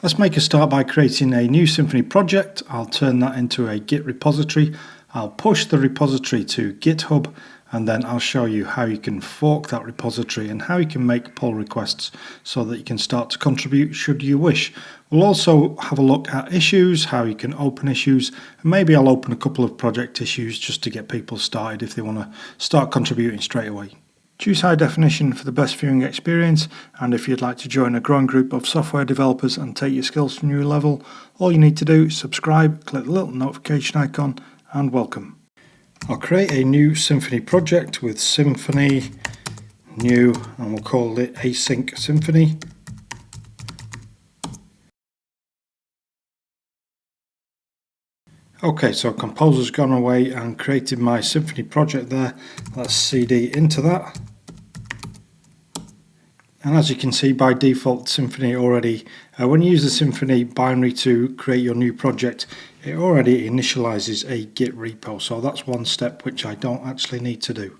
Let's make a start by creating a new Symfony project. I'll turn that into a Git repository. I'll push the repository to GitHub, and then I'll show you how you can fork that repository and how you can make pull requests so that you can start to contribute should you wish. We'll also have a look at issues, how you can open issues, and maybe I'll open a couple of project issues just to get people started if they want to start contributing straight away. Choose high definition for the best viewing experience, and if you'd like to join a growing group of software developers and take your skills to a new level, all you need to do is subscribe, click the little notification icon, and welcome. I'll create a new Symfony project with Symfony new, and we'll call it Async Symfony. Okay, so Composer's gone away and created my Symfony project there. Let's cd into that. And as you can see, by default, Symfony already, when you use the Symfony binary to create your new project, it already initializes a Git repo. So that's one step which I don't actually need to do.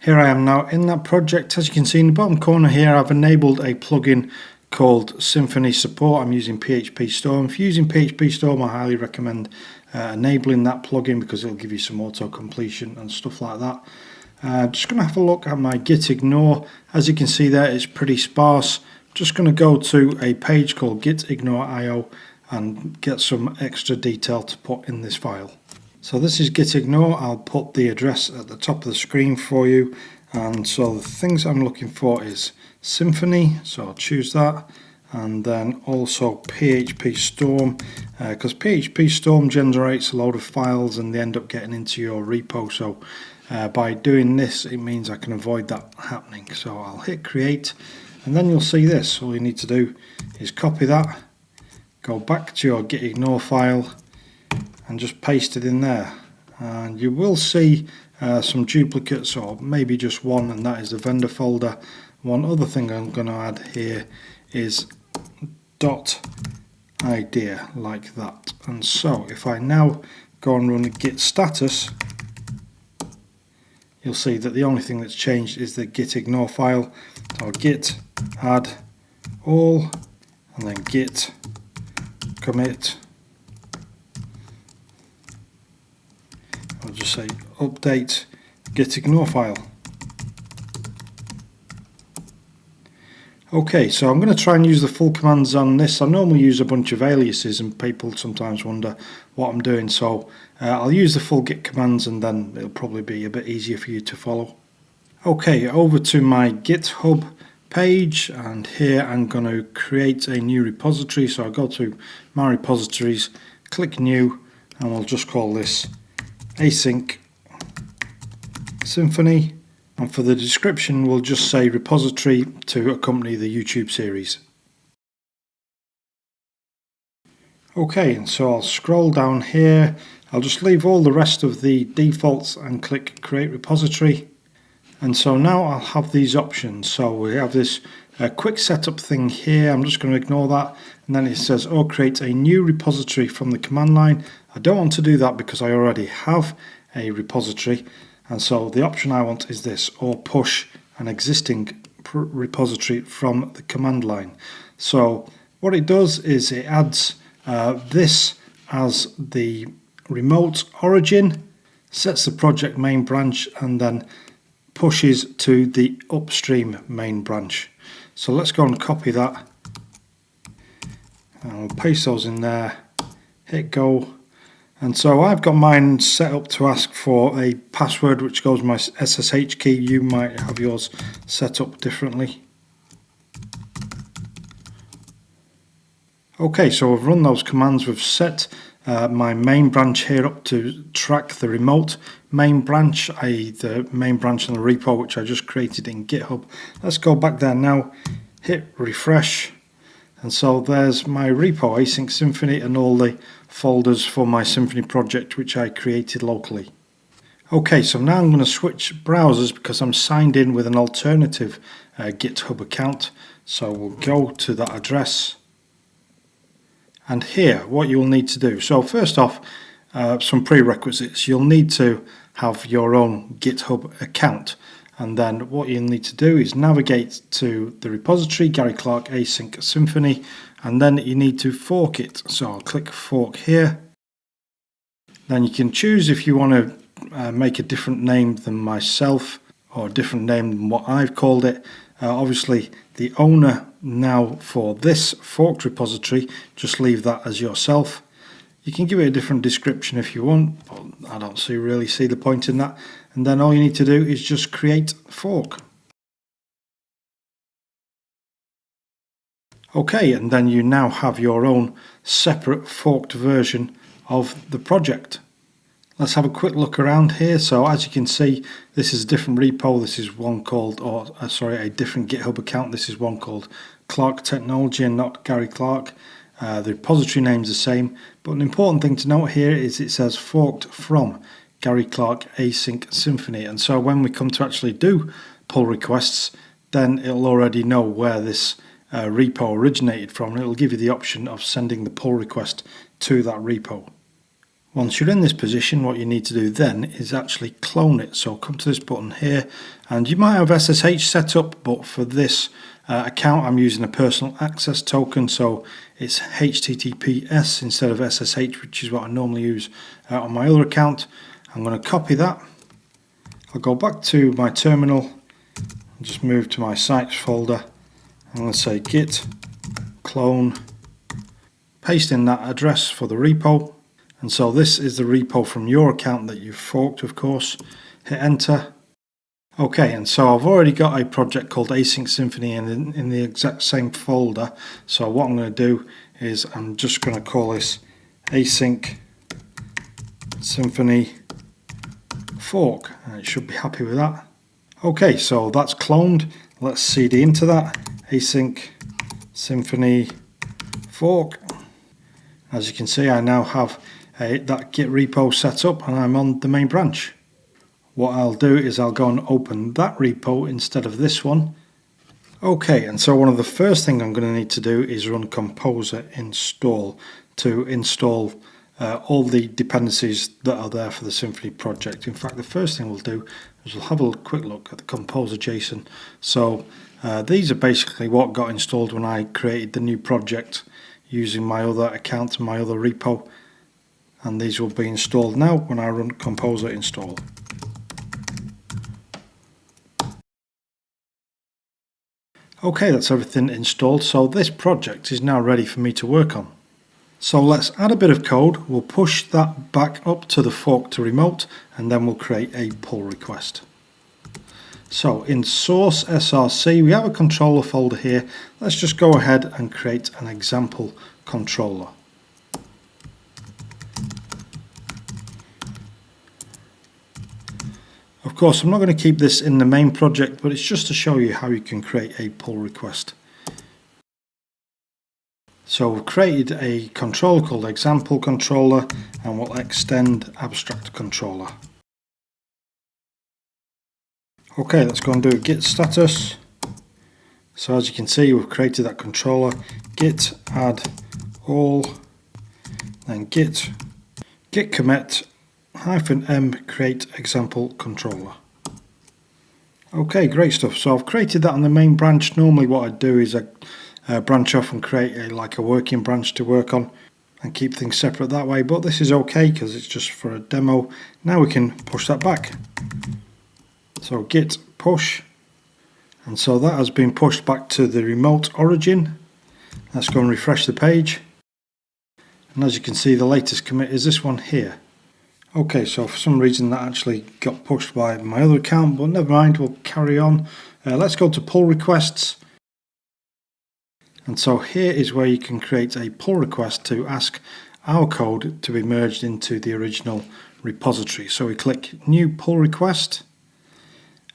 Here I am now in that project. As you can see in the bottom corner here, I've enabled a plugin called Symfony Support. I'm using PHP Storm. If you're using PHP Storm, I highly recommend enabling that plugin because it'll give you some auto completion and stuff like that. Just going to have a look at my git ignore. As you can see there, it's pretty sparse. Just going to go to a page called git ignore.io and get some extra detail to put in this file. So this is git ignore. I'll put the address at the top of the screen for you. And so the things I'm looking for is Symfony, so I'll choose that, and then also PHP Storm, because PHP Storm generates a load of files and they end up getting into your repo. So by doing this, it means I can avoid that happening. So I'll hit create, and then you'll see this. All you need to do is copy that, go back to your git ignore file, and just paste it in there. And you will see some duplicates, or maybe just one, and that is the vendor folder. One other thing I'm going to add here is .idea, like that. And so if I now go and run git status, you'll see that the only thing that's changed is the git ignore file. So git add all, and then git commit. I'll just say update git ignore file. Okay, so I'm going to try and use the full commands on this. I normally use a bunch of aliases and people sometimes wonder what I'm doing, so I'll use the full git commands and then it'll probably be a bit easier for you to follow. Okay, over to my GitHub page, and here I'm going to create a new repository. So I'll go to my repositories, click new, and we'll just call this Async Symfony. And for the description, we'll just say repository to accompany the YouTube series. Okay, and so I'll scroll down here. I'll just leave all the rest of the defaults and click create repository. And so now I'll have these options. So we have this quick setup thing here. I'm just going to ignore that. And then it says, oh, create a new repository from the command line. I don't want to do that because I already have a repository. And so the option I want is this, or push an existing repository from the command line. So what it does is it adds this as the remote origin, sets the project main branch, and then pushes to the upstream main branch. So let's go and copy that, and we'll paste those in there, hit go. And so I've got mine set up to ask for a password which goes with my SSH key. You might have yours set up differently. Okay, so we've run those commands. We've set my main branch here up to track the remote main branch, i.e. the main branch on the repo which I just created in GitHub. Let's go back there now, hit refresh. And so there's my repo, Async Symfony, and all the folders for my Symfony project which I created locally. Okay, so now I'm going to switch browsers because I'm signed in with an alternative GitHub account. So we'll go to that address. And here, what you'll need to do. So first off, some prerequisites. You'll need to have your own GitHub account. And then what you need to do is navigate to the repository, Clarke Async Symfony, and then you need to fork it. So I'll click fork here. Then you can choose if you want to make a different name than myself or a different name than what I've called it. Obviously the owner now for this forked repository, just leave that as yourself. You can give it a different description if you want, but I don't really see the point in that. And then all you need to do is just create fork. Okay, and then you now have your own separate forked version of the project. Let's have a quick look around here. So as you can see, this is a different repo. This is one called, a different GitHub account. This is one called Clarke Technology and not Gary Clarke. The repository name's the same, but an important thing to note here is it says forked from Gary Clarke async Symfony. And so when we come to actually do pull requests, then it'll already know where this repo originated from, and it'll give you the option of sending the pull request to that repo. Once you're in this position, what you need to do then is actually clone it. So come to this button here, and you might have SSH set up, but for this account I'm using a personal access token, so it's HTTPS instead of SSH, which is what I normally use on my other account. I'm going to copy that. I'll go back to my terminal and just move to my sites folder. I'm going to say git clone, paste in that address for the repo. And so this is the repo from your account that you've forked, of course. Hit enter. Okay, and so I've already got a project called Async Symfony in the exact same folder. So what I'm going to do is I'm just going to call this Async Symfony fork, and it should be happy with that. Okay, so that's cloned. Let's cd into that. Async Symfony fork. As you can see, I now have that Git repo set up and I'm on the main branch. What I'll do is I'll go and open that repo instead of this one. Okay, and so one of the first things I'm going to need to do is run composer install to install all the dependencies that are there for the Symfony project. In fact, the first thing we'll do is we'll have a quick look at the composer JSON. So these are basically what got installed when I created the new project using my other account and my other repo, and these will be installed now when I run composer install. Okay, that's everything installed, so this project is now ready for me to work on. So let's add a bit of code. We'll push that back up to the fork to remote, and then we'll create a pull request. So in source src, we have a controller folder here. Let's just go ahead and create an example controller. Of course, I'm not going to keep this in the main project, but it's just to show you how you can create a pull request. So we've created a controller called example controller, and we'll extend abstract controller. Okay, let's go and do a git status. So as you can see, we've created that controller. Git add all, then git commit -m create example controller. Okay, great stuff. So I've created that on the main branch. Normally what I'd do is I branch off and create a working branch to work on and keep things separate that way, but this is okay because it's just for a demo. Now we can push that back. So git push, and so that has been pushed back to the remote origin. Let's go and refresh the page, and as you can see, the latest commit is this one here. Okay, so for some reason that actually got pushed by my other account, but never mind, we'll carry on. Let's go to pull requests. And so here is where you can create a pull request to ask our code to be merged into the original repository. So we click new pull request.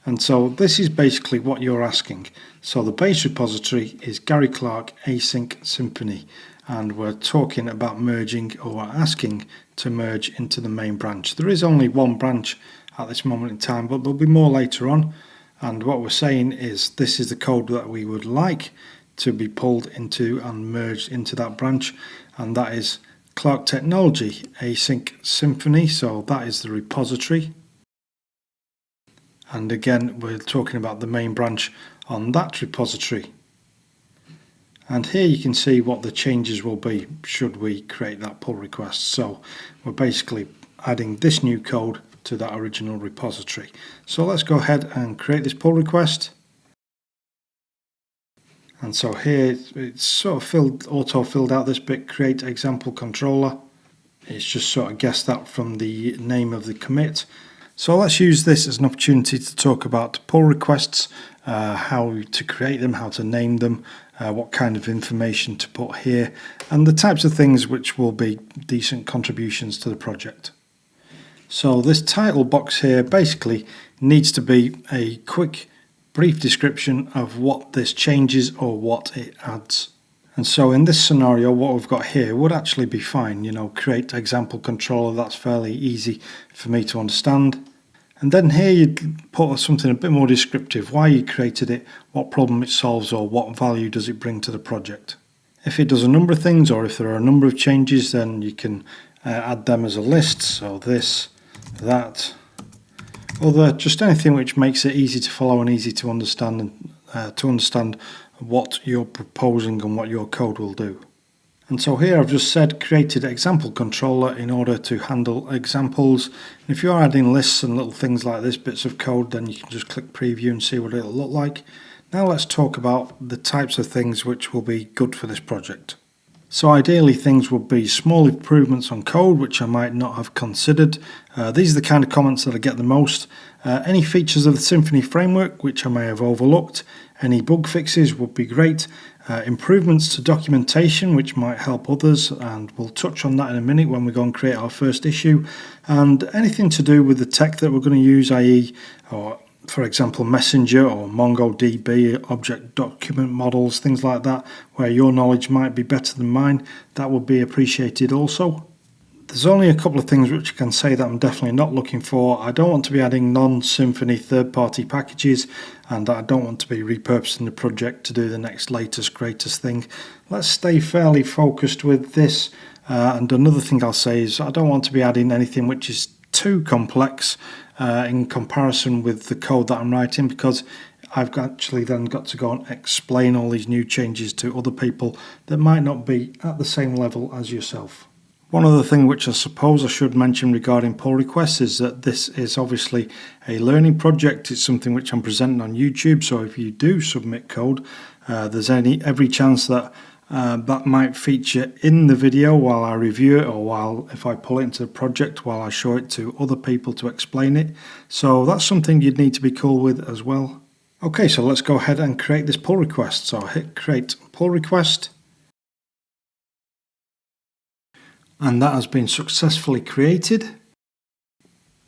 And so this is basically what you're asking. So the base repository is Gary Clarke async Symfony, and we're talking about merging, or we're asking to merge into the main branch. There is only one branch at this moment in time, but there'll be more later on. And what we're saying is this is the code that we would like to be pulled into and merged into that branch, and that is Clarke Technology async Symfony. So that is the repository. And again, we're talking about the main branch on that repository. And here you can see what the changes will be should we create that pull request. So we're basically adding this new code to that original repository. So let's go ahead and create this pull request. And so here it's sort of auto-filled out this bit, create example controller. It's just sort of guessed that from the name of the commit. So let's use this as an opportunity to talk about pull requests, how to create them, how to name them, what kind of information to put here, and the types of things which will be decent contributions to the project. So this title box here basically needs to be a quick, brief description of what this changes or what it adds. And so in this scenario, what we've got here would actually be fine. You know, create example controller, that's fairly easy for me to understand. And then here you'd put something a bit more descriptive, why you created it, what problem it solves, or what value does it bring to the project. If it does a number of things, or if there are a number of changes, then you can add them as a list. So this, that, other, just anything which makes it easy to follow and easy to understand, what you're proposing and what your code will do. And so here I've just said created example controller in order to handle examples. And if you are adding lists and little things like this, bits of code, then you can just click preview and see what it'll look like. Now let's talk about the types of things which will be good for this project. So ideally things would be small improvements on code which I might not have considered. These are the kind of comments that I get the most. Any features of the Symfony framework which I may have overlooked. Any bug fixes would be great. Improvements to documentation which might help others, and we'll touch on that in a minute when we go and create our first issue. And anything to do with the tech that we're going to use, i.e. or for example Messenger or MongoDB, object document models, things like that, where your knowledge might be better than mine, that would be appreciated also. There's only a couple of things which I can say that I'm definitely not looking for. I don't want to be adding non-Symfony third-party packages, and I don't want to be repurposing the project to do the next latest greatest thing. Let's stay fairly focused with this. And another thing I'll say is I don't want to be adding anything which is too complex in comparison with the code that I'm writing, because I've actually then got to go and explain all these new changes to other people that might not be at the same level as yourself. One other thing which I suppose I should mention regarding pull requests is that this is obviously a learning project. It's something which I'm presenting on YouTube, so if you do submit code, there's every chance that that might feature in the video while I review it, or if I pull it into the project, while I show it to other people to explain it. So that's something you'd need to be cool with as well. Okay, so let's go ahead and create this pull request. So I'll hit create pull request. And that has been successfully created.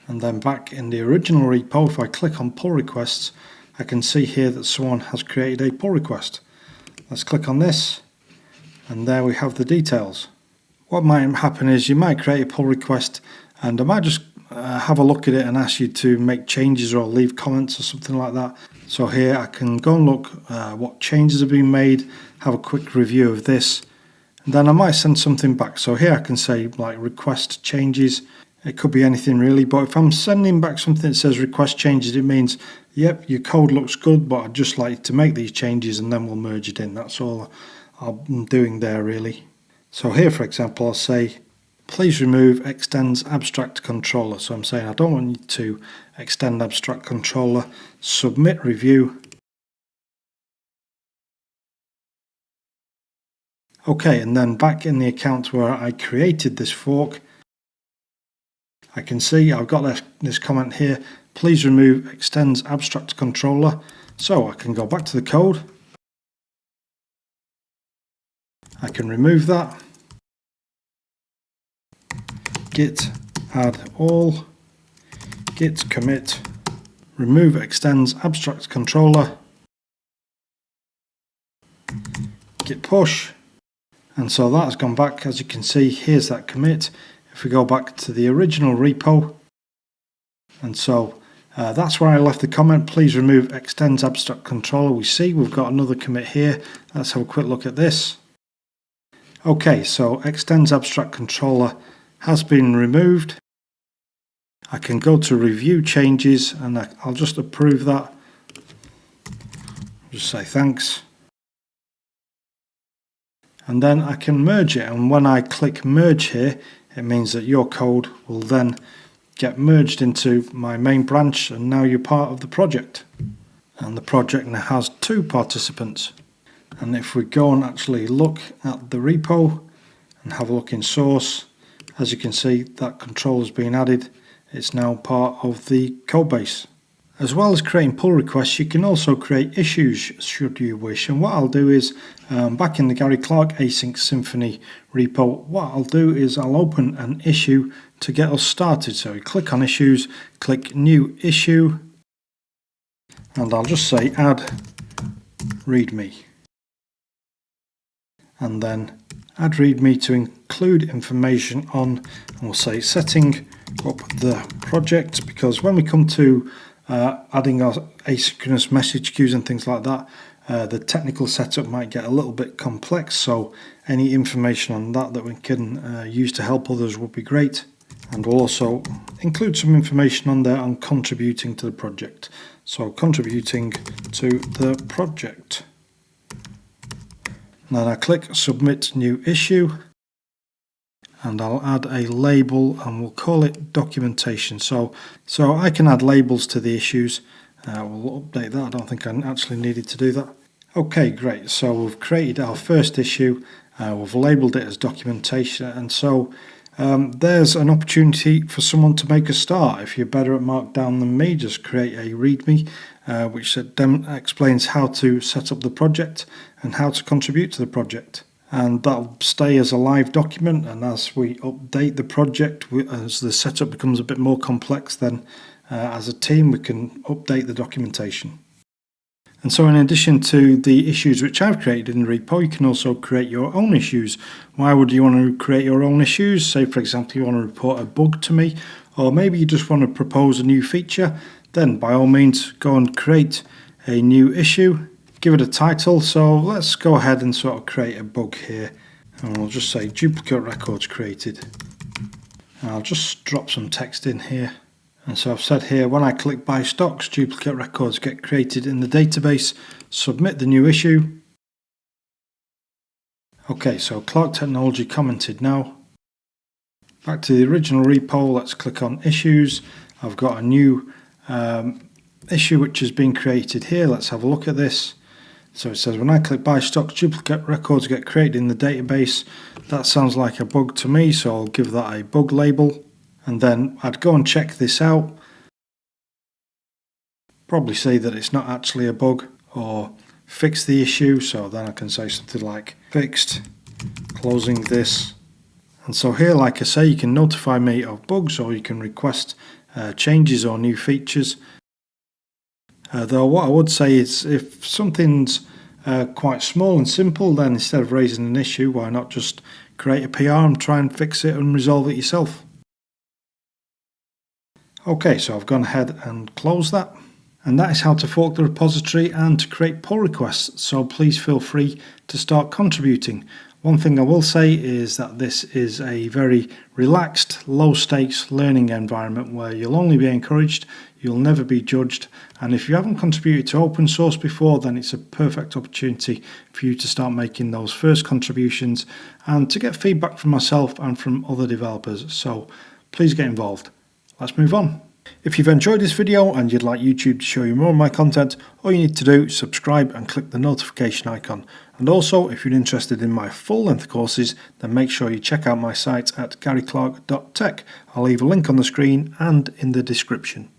And then back in the original repo, if I click on pull requests, I can see here that someone has created a pull request. Let's click on this, and there we have the details. What might happen is you might create a pull request, and I might just have a look at it and ask you to make changes or leave comments or something like that. So here I can go and look what changes have been made, have a quick review of this, and then I might send something back. So here I can say like request changes. It could be anything really, but if I'm sending back something that says request changes, it means, yep, your code looks good, but I'd just like to make these changes and then we'll merge it in. That's all I'm doing there really. So here, for example, I'll say, please remove extends abstract controller. So I'm saying I don't want you to extend abstract controller. Submit review. Okay, and then back in the account where I created this fork, I can see I've got this comment here, please remove extends abstract controller. So I can go back to the code. I can remove that. Git add all, git commit, remove extends abstract controller, git push. And so that's gone back. As you can see, here's that commit. If we go back to the original repo, and so that's where I left the comment, please remove extends abstract controller. We see we've got another commit here. Let's have a quick look at this. Okay, so extends abstract controller has been removed. I can go to review changes and I'll just approve that. Just say thanks. and then I can merge it, and when I click merge here, it means that your code will then get merged into my main branch, and now you're part of the project. And the project now has 2 participants. And if we go and actually look at the repo and have a look in source, as you can see, that control has been added. It's now part of the codebase. As well as creating pull requests, you can also create issues should you wish. And what I'll do is, back in the Gary Clarke async Symfony repo, what I'll do is I'll open an issue to get us started. So you click on issues, click new issue, and I'll just say add readme. And then add readme to include information on, and we'll say setting up the project, because when we come to adding our asynchronous message queues and things like that, the technical setup might get a little bit complex, so any information on that we can use to help others would be great. And we'll also include some information on there on contributing to the project. So contributing to the project. Then I click submit new issue, and I'll add a label and we'll call it documentation. So I can add labels to the issues. We'll update that. I don't think I actually needed to do that. Okay, great. So we've created our first issue. We've labeled it as documentation, and so there's an opportunity for someone to make a start. If you're better at Markdown than me, just create a README which explains how to set up the project and how to contribute to the project. And that'll stay as a live document, and as we update the project, as the setup becomes a bit more complex, then as a team we can update the documentation. And so in addition to the issues which I've created in the repo, you can also create your own issues. Why would you want to create your own issues? Say for example you want to report a bug to me, or maybe you just want to propose a new feature, then by all means go and create a new issue, give it a title. So let's go ahead and sort of create a bug here, and we'll just say duplicate records created. And I'll just drop some text in here. And so I've said here, when I click buy stocks, duplicate records get created in the database. Submit the new issue. Okay, so Clarke Technology commented now. Back to the original repo, let's click on issues. I've got a new issue which has been created here. Let's have a look at this. So it says when I click buy stocks, duplicate records get created in the database. That sounds like a bug to me, so I'll give that a bug label. And then I'd go and check this out. Probably say that it's not actually a bug, or fix the issue. So then I can say something like fixed, closing this. And so here, like I say, you can notify me of bugs, or you can request changes or new features. Though what I would say is if something's quite small and simple, then instead of raising an issue, why not just create a PR and try and fix it and resolve it yourself. Okay, so I've gone ahead and closed that. And that is how to fork the repository and to create pull requests. So please feel free to start contributing. One thing I will say is that this is a very relaxed, low stakes learning environment where you'll only be encouraged, you'll never be judged. And if you haven't contributed to open source before, then it's a perfect opportunity for you to start making those first contributions and to get feedback from myself and from other developers. So please get involved. Let's move on. If you've enjoyed this video and you'd like YouTube to show you more of my content, all you need to do is subscribe and click the notification icon. And also, if you're interested in my full-length courses, then make sure you check out my site at garyclarke.tech. I'll leave a link on the screen and in the description.